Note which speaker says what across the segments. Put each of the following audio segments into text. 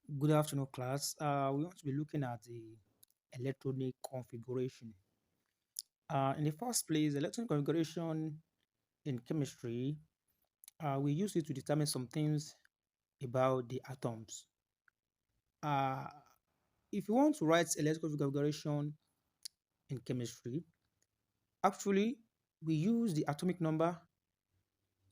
Speaker 1: Good afternoon, class. We want to be looking at the electronic configuration. In the first place, electronic configuration in chemistry, we use it to determine some things about the atoms. Uh, if you want to write electronic configuration in chemistry, actually, we use the atomic number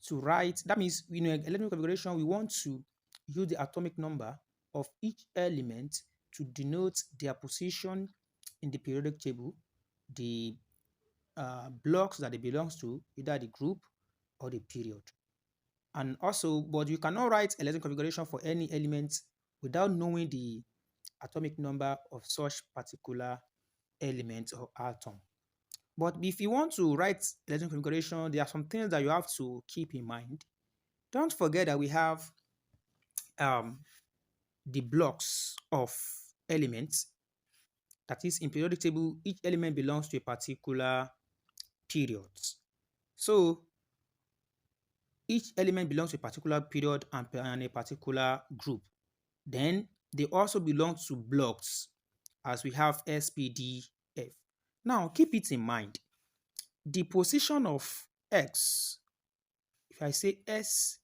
Speaker 1: to write. That means, electronic configuration, we want to use the atomic number of each element to denote their position in the periodic table, the blocks that they belongs to, either the group or the period. And also, but you cannot write electron configuration for any element without knowing the atomic number of such particular element or atom. But if you want to write electron configuration, there are some things that you have to keep in mind. Don't forget that we have um, the blocks of elements. That is, in periodic table, each element belongs to a particular period. So each element belongs to a particular period and a particular group. Then they also belong to blocks as we have S, P, D, F. Now keep it in mind. The position of X, if I say S,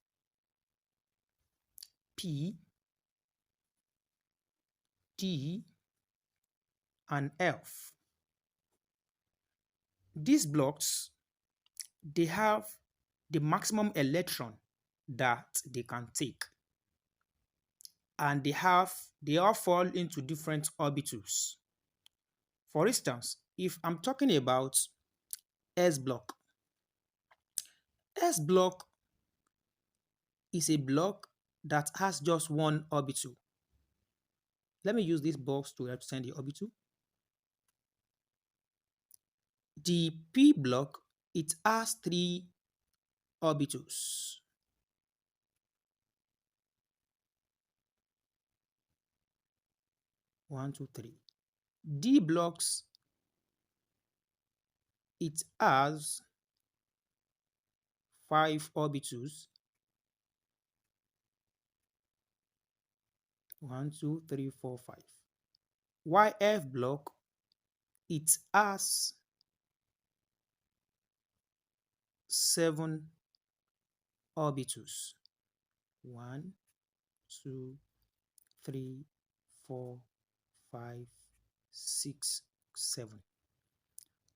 Speaker 1: P, D, and F, these blocks, they have the maximum electron that they can take. And they all fall into different orbitals. For instance, if I'm talking about S block, S block is a block that has just one orbital. Let me use this box to represent the orbital. The P block, it has three orbitals. One, two, three. D blocks, it has five orbitals. One, two, three, four, five. YF block, it has seven orbitals. One, two, three, four, five, six, seven.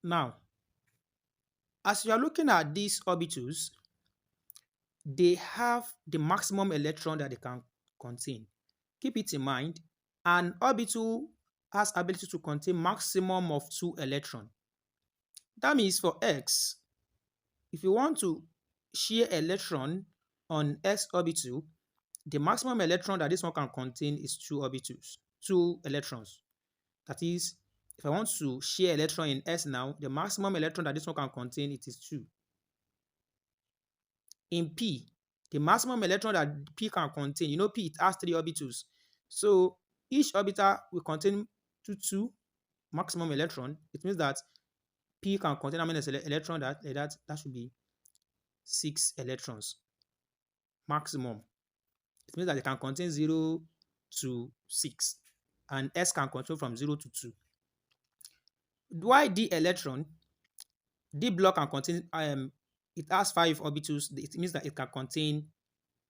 Speaker 1: Now, as you are looking at these orbitals, they have the maximum electron that they can contain. Keep it in mind, an orbital has ability to contain maximum of 2 electrons. That means for X, if you want to share electron on S orbital, the maximum electron that this one can contain is 2 orbitals, 2 electrons. That is, if I want to share electron in S now, the maximum electron that this one can contain, it is 2. In P, the maximum electron that P can contain, P, it has 3 orbitals. So each orbital will contain 2 maximum electron. It means that P can contain how many electron that should be 6 electrons maximum. It means that it can contain 0 to 6, and S can control from 0 to 2. Why D electron? D block can contain it has 5 orbitals. It means that it can contain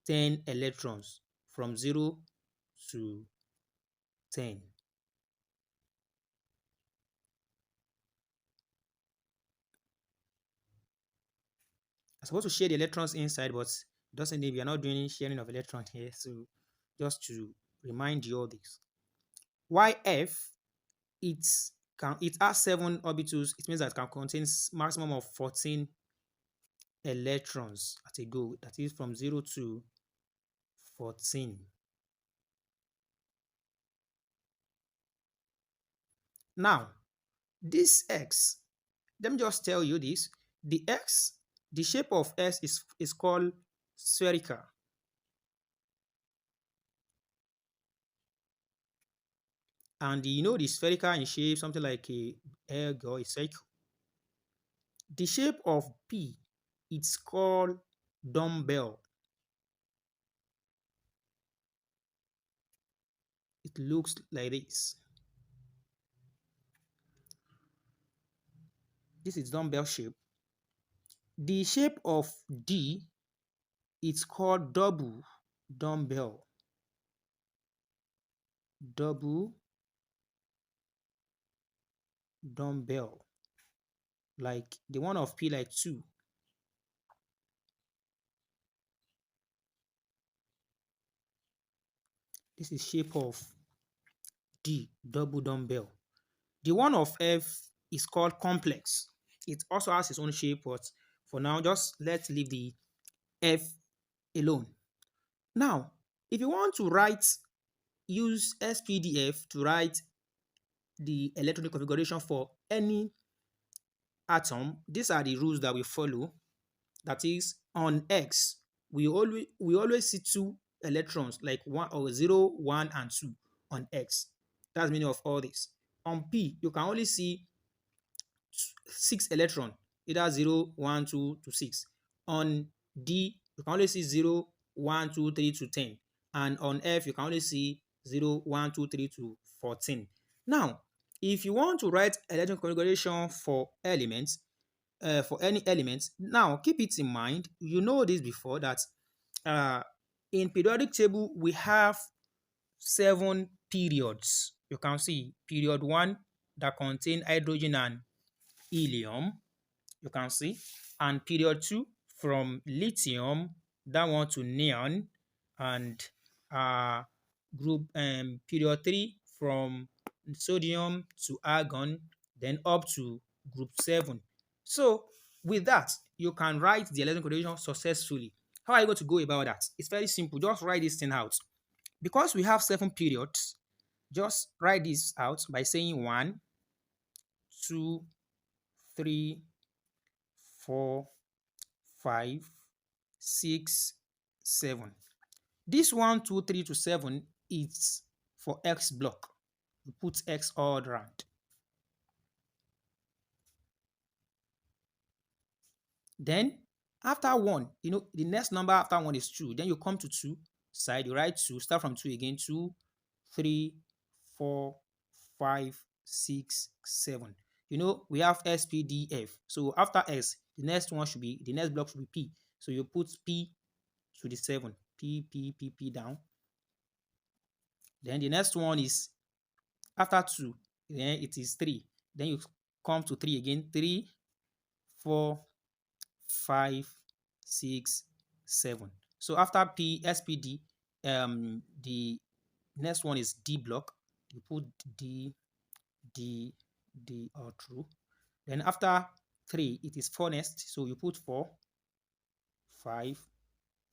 Speaker 1: 10 electrons from 0 to 10. I'm supposed to share the electrons inside, but it doesn't need, we are not doing any sharing of electrons here. So just to remind you all this. YF, it has 7 orbitals. It means that it can contain maximum of 14 electrons at a go. That is from 0 to 14. Now, this X, let me just tell you this. The X, the shape of S is called spherical. And the spherical in shape, something like a egg or a circle. The shape of P, it's called dumbbell. it looks like this. This is dumbbell shape. The shape of D is called dumbbell, double dumbbell, like the one of P like 2. This is shape of D, double dumbbell. The one of F is called complex. It also has its own shape, but for now, just let's leave the F alone. Now, if you want to write, use SPDF to write the electronic configuration for any atom. These are the rules that we follow. That is, on X, we always see two electrons, like one or 0, 1, and 2 on X. That's the meaning of all this. On P, you can only see 6 electron, either 0, 1, 2 to 6. On D, you can only see 0, 1, 2, 3 to 10. And on F, you can only see 0, 1, 2, 3 to 14. Now, if you want to write electron configuration for any elements, now keep it in mind, you know this before, that uh, in periodic table, we have 7 periods. You can see period 1 that contain hydrogen and helium, you can see, and period 2 from lithium, that one to neon, and uh, group period 3 from sodium to argon, then up to group 7. So with that, you can write the electron configuration successfully. How are you going to go about that? It's very simple. Just write this thing out. Because we have 7 periods, just write this out by saying 1, 2, 3, 4, 5, 6, 7. This 1, 2, 3 to 7 is for X block. We put X all around. Then after 1, the next number after 1 is 2. Then you come to 2 side, you write 2, start from 2 again, 2, 3, 4, 5, 6, 7. We have SPDF. So after S, the next block should be P. So you put P to the 7. P, P, P, P down. Then the next one is after 2, then it is 3. Then you come to 3 again. 3, 4, 5, 6, 7. So after P, SPD, the next one is D block. You put D, D, D all through. Then after 3, it is furnace. So you put 4, 5,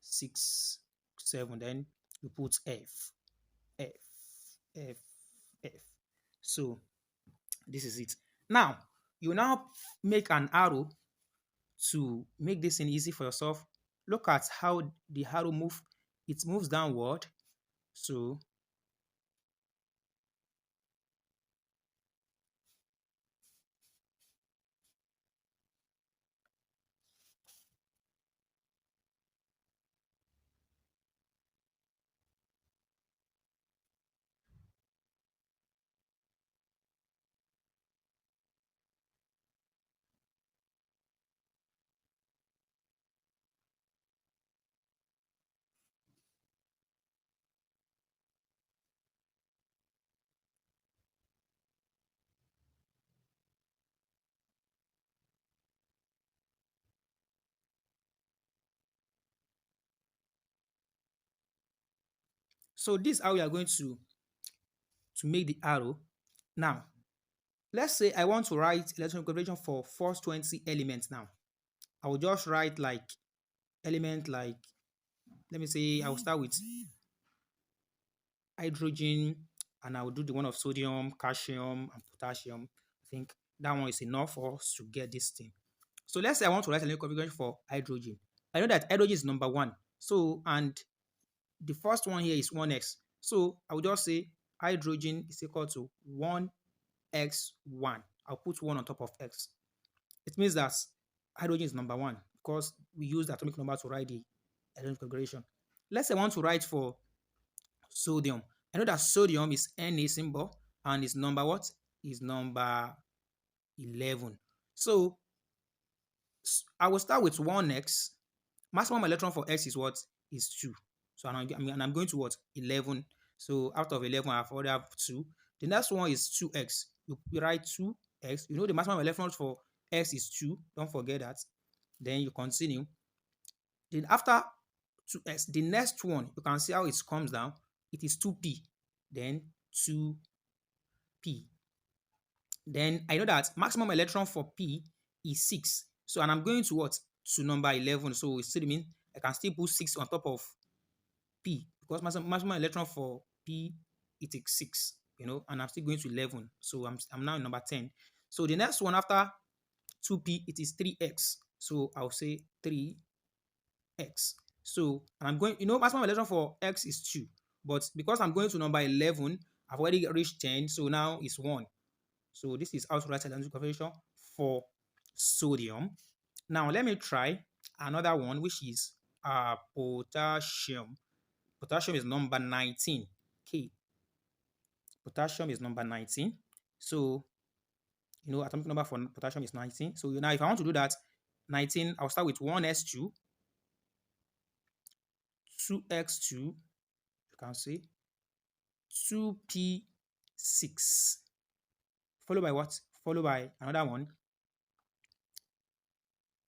Speaker 1: 6, 7. Then you put F, F, F, F. So this is it. Now, you now make an arrow to make this thing easy for yourself. Look at how the arrow moves. It moves downward. So this is how we are going to make the arrow. Now, let's say I want to write electron configuration for first 20 elements now. I will just write like element like, let me say I will start with hydrogen, and I will do the one of sodium, calcium, and potassium. I think that one is enough for us to get this thing. So let's say I want to write electron configuration for hydrogen. I know that hydrogen is number 1. So, and the first one here is 1x. So I will just say hydrogen is equal to 1x1. I'll put 1 on top of x. It means that hydrogen is number 1 because we use the atomic number to write the electron configuration. Let's say I want to write for sodium. I know that sodium is Na symbol and is number what? Is number 11. So I will start with 1x. Maximum electron for x is what? Is 2. So I'm going to what? 11. So out of 11, I've already have 2. The next one is 2x. You write 2x. You know the maximum electron for x is 2. Don't forget that. Then you continue. Then after 2x, the next one, you can see how it comes down. It is 2p. Then 2p. Then I know that maximum electron for p is 6. So, and I'm going to what? To number 11. So, it still means I can still put 6 on top of p because maximum electron for p it is 6, and I'm still going to 11. So, I'm now in number 10. So, the next one after 2p, it is 3x. So, I'll say 3x. So, and I'm going, maximum electron for x is 2. But because I'm going to number 11, I've already reached 10. So, now it's 1. So this is how to write electronic configuration for sodium. Now let me try another one, which is potassium. Potassium is number 19. Okay, potassium is number 19. So atomic number for potassium is 19. So now if I want to do that, 19, I'll start with 1s2, 2x2, you can see 2p6, followed by what? Followed by another one,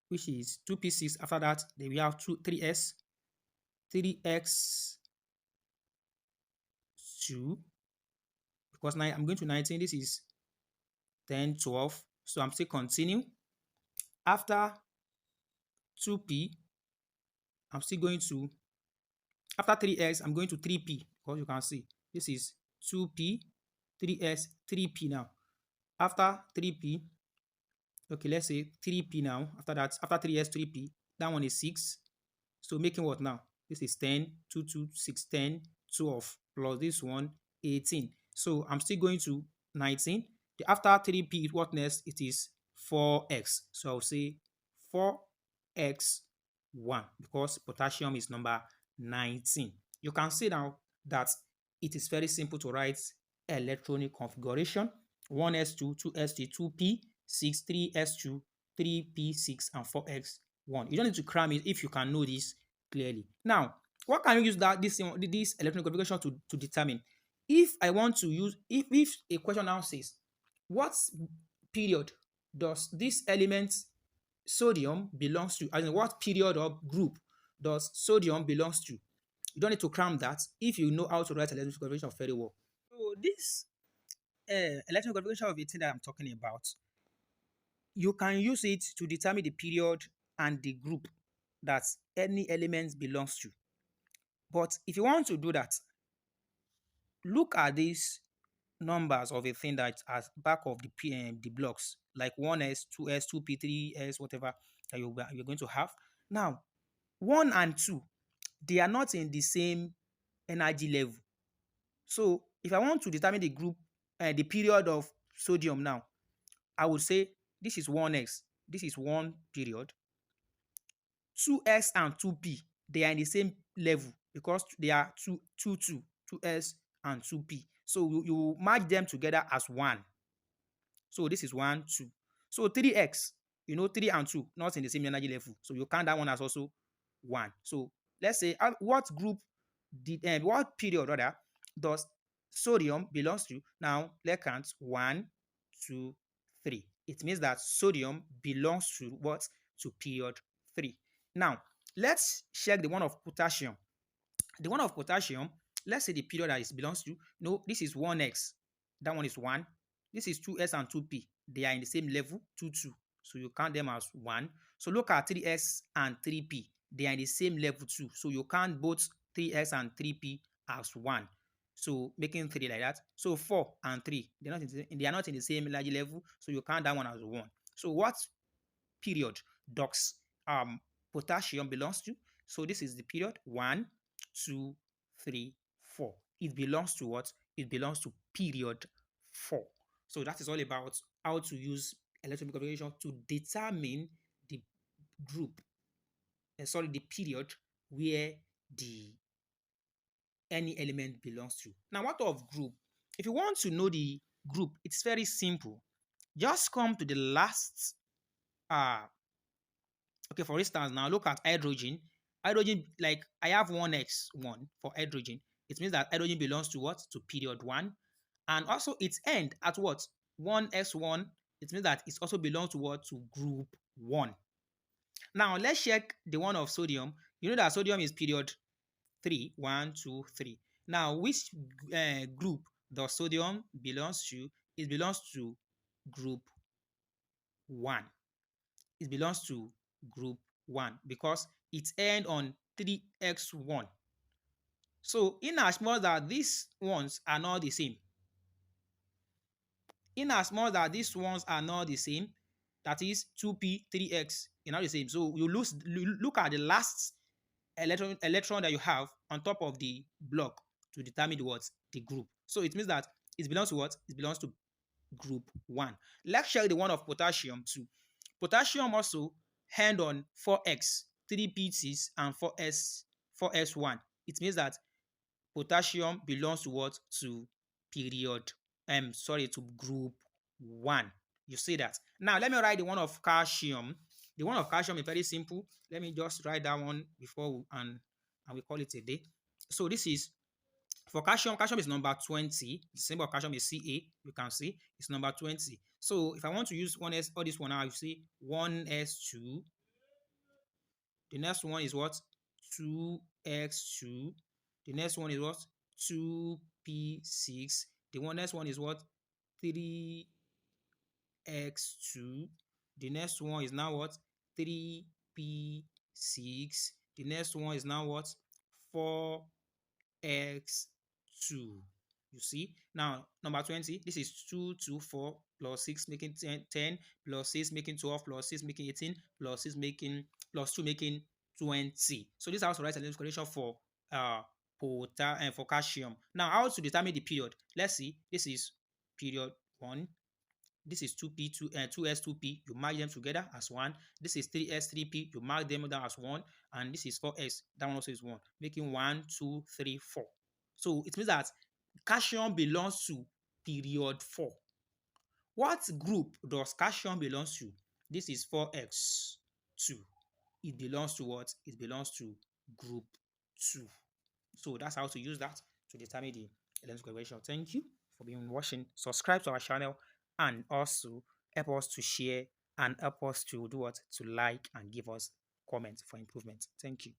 Speaker 1: which is 2p6. After that, then we have 3s, 3x2, because now I'm going to 19. This is 10, 12. So I'm still continue. After 2p, I'm still going to, after 3x, I'm going to 3p, because you can see this is 2p, 3s, 3p now. After 3p, okay, let's say 3p now. After that, after 3s, 3p, that one is 6. So making what now? This is 10, 2, 2, 6, 10, 12, plus this one, 18. So I'm still going to 19. After 3p, what next? It is 4x. So I'll say 4x1 because potassium is number 19. You can see now that it is very simple to write electronic configuration. 1s2, 2s3, 2p, 6, 3s2, 3p6, and 4x1. You don't need to cram it if you can know this clearly. Now, what can you use this electronic configuration to determine? If I want to use, if a question now says, what period does this element sodium belongs to? As in, what period or group does sodium belongs to? You don't need to cram that if you know how to write electronic configuration very well. So this electronic configuration of a thing that I'm talking about, you can use it to determine the period and the group that any element belongs to. But if you want to do that, look at these numbers of a thing that's at back of the blocks, like 1s, 2s, 2p, 3s, whatever that you're going to have. Now, 1 and 2, they are not in the same energy level. So if I want to determine the group, the period of sodium now, I would say this is 1x, this is one period. 2s and 2p, they are in the same level because they are 2s and 2p. So you match them together as 1. So this is 1, 2. So 3x, 3 and 2, not in the same energy level. So you count that one as also 1. So let's say what group what period rather does sodium belongs to? Now let's count 1, 2, 3. It means that sodium belongs to what? To period 3. Now let's check the one of potassium. The one of potassium, let's say the period that it belongs to. No, this is 1x. That one is 1. This is 2s and 2p. They are in the same level, 2, 2. So you count them as 1. So look at 3s and 3p. They are in the same level too. So you count both 3s and 3p as 1. So making 3 like that. So 4 and 3, they are not in the same energy level. So you count that one as 1. So what period does potassium belongs to? So this is the period 1, 2, 3, 4. It belongs to what? It belongs to period 4. So that is all about how to use electronic configuration to determine the group, the period where the any element belongs to. Now, what of group? If you want to know the group, it's very simple. Just come to the last, okay, for instance, now look at hydrogen. Hydrogen, like I have 1x1 for hydrogen. It means that hydrogen belongs to what? To period 1. And also its end at what? 1s1. It means that it also belongs to what? To group 1. Now, let's check the one of sodium. You know that sodium is period 3. 1, 2, 3. Now, which group does sodium belongs to? It belongs to group 1. It belongs to group 1 because it's end on 3x1. So, in as much that these ones are not the same, in as much that these ones are not the same, that is 2p, 3x, are not the same. So, look at the last electron that you have on top of the block to determine what? The group. So, it means that it belongs to what? It belongs to group 1. Let's check the one of potassium too. Potassium also end on 4x, 3p6, and 4s1. It means that potassium belongs to what? To period, to group 1. You see that? Now, let me write the one of calcium. The one of calcium is very simple. Let me just write that one before and we call it a day. So this is for calcium. Calcium is number 20. The symbol of calcium is Ca. You can see it's number 20. So if I want to use 1s or this one now, you see 1s2. The next one is what? 2x2. The next one is what? 2p6. The next one is what? 3x2. The next one is now what? 3p6. The next one is now what? 4x2. You see? Now, number 20, this is 2, 2, 4, plus 6 making 10, plus 6 making 12, plus 6 making 18, plus 6 making, plus 2 making 20. So this is how to write an equation for for calcium. Now, how to determine the period? Let's see. This is period 1. This is 2p, 2s, 2p. You mark them together as 1. This is 3s, 3p. You mark them down as 1. And this is 4s. That one also is 1. Making 1, 2, 3, 4. So it means that calcium belongs to period 4. What group does calcium belongs to? This is 4x2. It belongs to what? It belongs to group 2. So that's how to use that to determine the electrical equation. Thank you for being watching. Subscribe to our channel and also help us to share and help us to do what? To like and give us comments for improvement. Thank you.